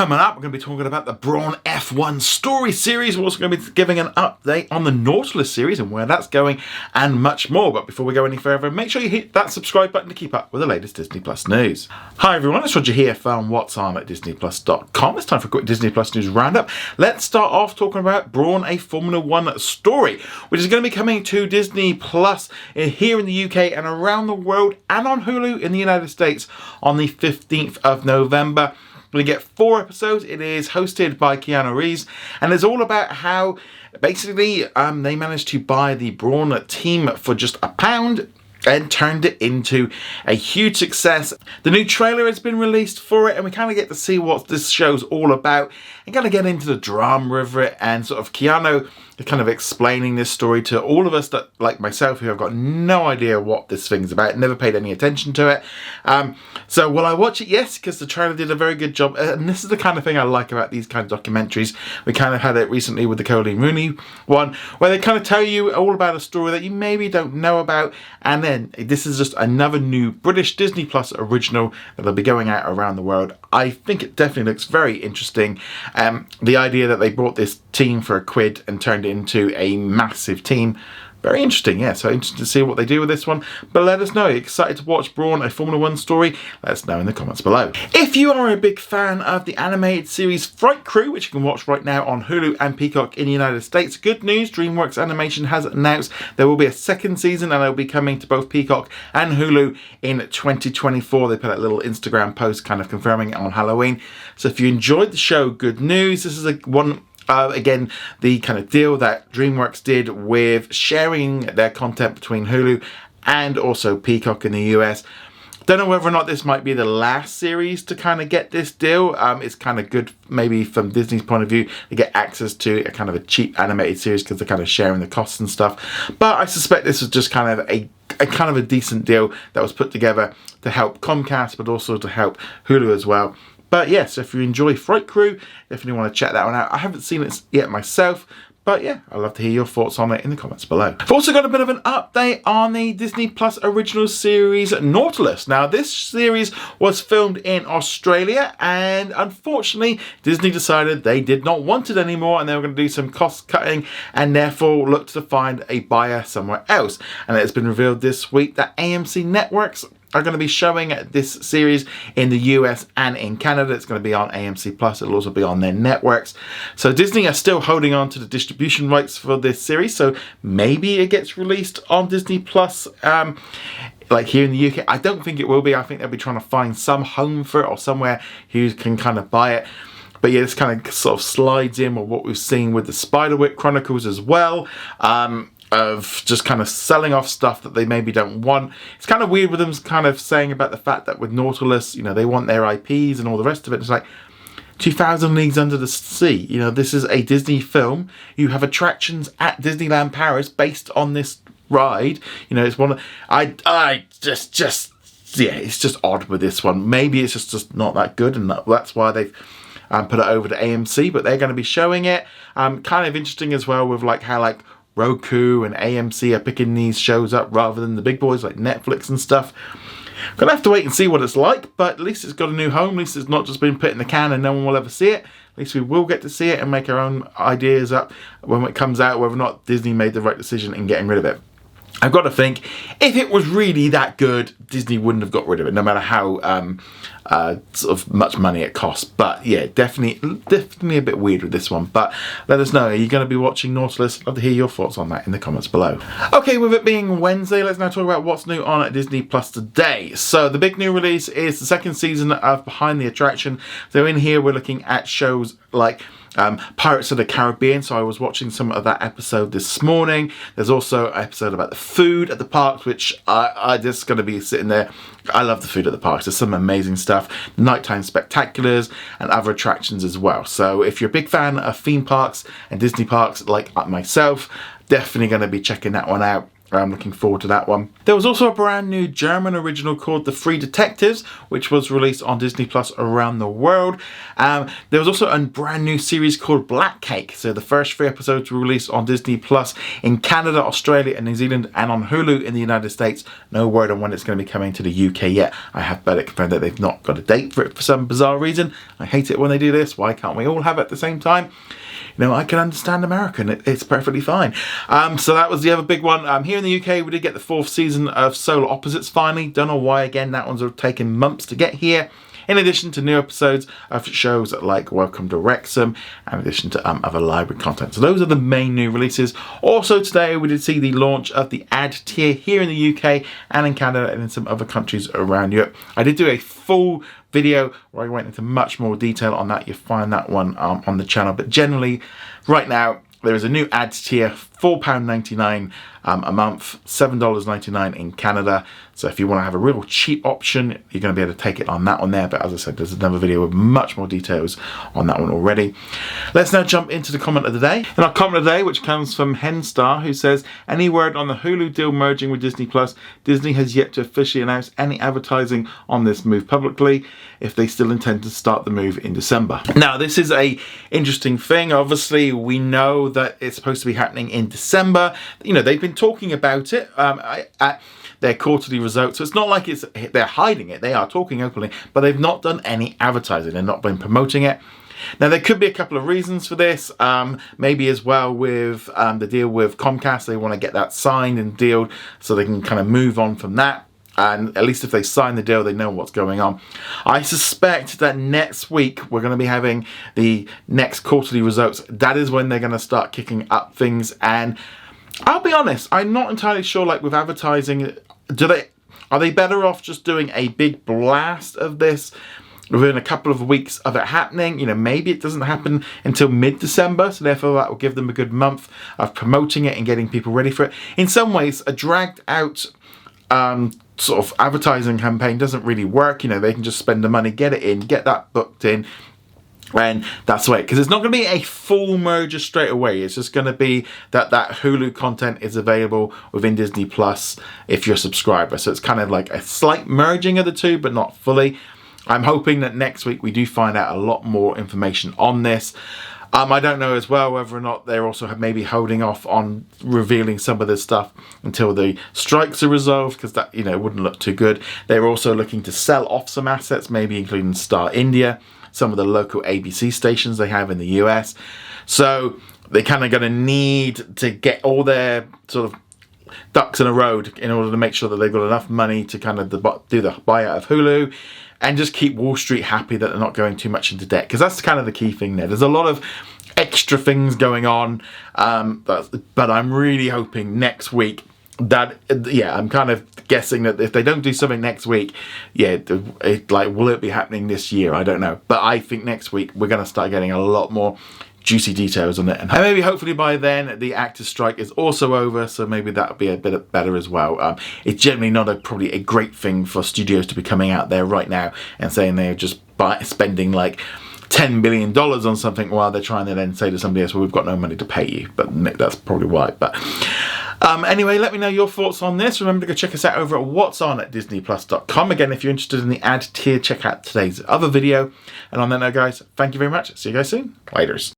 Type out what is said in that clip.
Coming up, we're going to be talking about the Brawn F1 story series. We're also going to be giving an update on the Nautilus series and where that's going and much more. But before we go any further, make sure you hit that subscribe button to keep up with the latest Disney Plus news. Hi everyone, it's Roger here from What's On at DisneyPlus.com. It's time for a quick Disney Plus news roundup. Let's start off talking about Brawn, a Formula One story, which is going to be coming to Disney Plus here in the UK and around the world and on Hulu in the United States on the 15th of November. We get 4 episodes. It is hosted by Keanu Reeves, and it's all about how basically they managed to buy the Brawn team for just £1 and turned it into a huge success. The new trailer has been released for it, and we kind of get to see what this show's all about and kind of get into the drama of it, and sort of Keanu kind of explaining this story to all of us that, like myself, who have got no idea what this thing's about, never paid any attention to it. So will I watch it? Yes, because the trailer did a very good job, and this is the kind of thing I like about these kind of documentaries. We kind of had it recently with the Colleen Rooney one, where they kind of tell you all about a story that you maybe don't know about, and then this is just another new British Disney Plus original that'll be going out around the world. I think it definitely looks very interesting. The idea that they bought this team for £1 and turned it into a massive team. Very interesting, yeah, so interesting to see what they do with this one. But let us know, are you excited to watch Brawn, a Formula One story? Let us know in the comments below. If you are a big fan of the animated series Fright, which you can watch right now on Hulu and Peacock in the United States, good news, DreamWorks Animation has announced there will be a second season and it will be coming to both Peacock and Hulu in 2024. They put a little Instagram post kind of confirming it on Halloween. So if you enjoyed the show, good news. This is again, the kind of deal that DreamWorks did with sharing their content between Hulu and also Peacock in the US. Don't know whether or not this might be the last series to kind of get this deal. It's kind of good, maybe from Disney's point of view, to get access to a kind of a cheap animated series because they're kind of sharing the costs and stuff. But I suspect this was just kind of a decent deal that was put together to help Comcast, but also to help Hulu as well. But yes, if you enjoy Fright, definitely want to check that one out. I haven't seen it yet myself, but yeah, I'd love to hear your thoughts on it in the comments below. I've also got a bit of an update on the Disney Plus original series Nautilus. Now, this series was filmed in Australia, and unfortunately, Disney decided they did not want it anymore, and they were going to do some cost cutting, and therefore looked to find a buyer somewhere else. And it has been revealed this week that AMC Networks are going to be showing this series in the US and in Canada. It's going to be on AMC Plus. It'll also be on their networks. So Disney are still holding on to the distribution rights for this series. So maybe it gets released on Disney Plus, like here in the UK. I don't think it will be. I think they'll be trying to find some home for it or somewhere who can kind of buy it. But yeah, this kind of sort of slides in with what we've seen with the Spiderwick Chronicles as well. Of just kind of selling off stuff that they maybe don't want. It's kind of weird with them kind of saying about the fact that with Nautilus, you know, they want their IPs and all the rest of it. It's like 2000 Leagues Under the Sea. You know, this is a Disney film. You have attractions at Disneyland Paris based on this ride. You know, it's one of, yeah, it's just odd with this one. Maybe it's just not that good, and that's why they've put it over to AMC, but they're going to be showing it. Kind of interesting as well with like how like Roku and AMC are picking these shows up rather than the big boys like Netflix and stuff. Gonna have to wait and see what it's like, but at least it's got a new home. At least it's not just been put in the can and no one will ever see it. At least we will get to see it and make our own ideas up when it comes out, whether or not Disney made the right decision in getting rid of it. I've got to think, if it was really that good, Disney wouldn't have got rid of it, no matter how sort of much money it costs. But yeah, definitely a bit weird with this one. But let us know, are you going to be watching Nautilus? Love to hear your thoughts on that in the comments below. Okay, with it being Wednesday, let's now talk about what's new on at Disney Plus today. So the big new release is the second season of Behind the Attraction. So in here, we're looking at shows like Pirates of the Caribbean, so I was watching some of that episode this morning. There's also an episode about the food at the parks, which I just going to be sitting there. I love the food at the parks. There's some amazing stuff, nighttime spectaculars and other attractions as well. So if you're a big fan of theme parks and Disney parks like myself, definitely going to be checking that one out. I'm looking forward to that one. There was also a brand new German original called The Three Detectives, which was released on Disney Plus around the world. There was also a brand new series called Black Cake. So the first 3 episodes were released on Disney Plus in Canada, Australia and New Zealand, and on Hulu in the United States. No word on when it's going to be coming to the UK yet. I have better confirmed that they've not got a date for it for some bizarre reason. I hate it when they do this. Why can't we all have it at the same time? You know, I can understand American. It's perfectly fine. So that was the other big one. Here in the UK, we did get the 4th season of Solar Opposites finally. Don't know why, again, that one's taken months to get here. In addition to new episodes of shows like Welcome to Wrexham, and in addition to other library content. So those are the main new releases. Also today, we did see the launch of the ad tier here in the UK and in Canada and in some other countries around Europe. I did do a full video where I went into much more detail on that. You'll find that one on the channel. But generally, right now, there is a new ads tier, £4.99 a month, $7.99 in Canada. So if you want to have a real cheap option, you're going to be able to take it on that one there. But as I said, there's another video with much more details on that one already. Let's now jump into the comment of the day. And our comment of the day, which comes from Henstar, who says, any word on the Hulu deal merging with Disney Plus? Disney has yet to officially announce any advertising on this move publicly, if they still intend to start the move in December. Now, this is a interesting thing. Obviously, we know that it's supposed to be happening in December. You know, they've been talking about it at their quarterly results. So it's not like they're hiding it. They are talking openly, but they've not done any advertising. They've not been promoting it. Now, there could be a couple of reasons for this. Maybe as well with the deal with Comcast, they want to get that signed and dealed so they can kind of move on from that. And at least if they sign the deal, they know what's going on. I suspect that next week we're going to be having the next quarterly results. That is when they're going to start kicking up things. And I'll be honest, I'm not entirely sure, like with advertising, are they better off just doing a big blast of this within a couple of weeks of it happening? You know, maybe it doesn't happen until mid-December, so therefore that will give them a good month of promoting it and getting people ready for it. In some ways, a dragged out sort of advertising campaign doesn't really work. You know, they can just spend the money, get it in, get that booked in, and that's the way. Because it's not going to be a full merger straight away. It's just going to be that Hulu content is available within Disney Plus if you're a subscriber. So it's kind of like a slight merging of the two, but not fully. I'm hoping that next week we do find out a lot more information on this. I don't know as well whether or not they're also maybe holding off on revealing some of this stuff until the strikes are resolved, because that, you know, wouldn't look too good. They're also looking to sell off some assets, maybe including Star India, some of the local ABC stations they have in the US. So they're kind of going to need to get all their sort of ducks in a row in order to make sure that they've got enough money to kind of do the buyout of Hulu, and just keep Wall Street happy that they're not going too much into debt. Because that's kind of the key thing there. There's a lot of extra things going on. But I'm really hoping next week that, yeah, I'm kind of guessing that if they don't do something next week, yeah, will it be happening this year? I don't know. But I think next week we're going to start getting a lot more juicy details on it, and maybe hopefully by then the actors strike is also over, so maybe that'll be a bit better as well. It's generally not probably a great thing for studios to be coming out there right now and saying they're just spending like $10 billion on something while they're trying to then say to somebody else, well, we've got no money to pay you. But that's probably why. But anyway, let me know your thoughts on this. Remember to go check us out over at what's on at disneyplus.com. Again, if you're interested in the ad tier, check out today's other video. And on that note, guys, thank you very much. See you guys soon. Laters.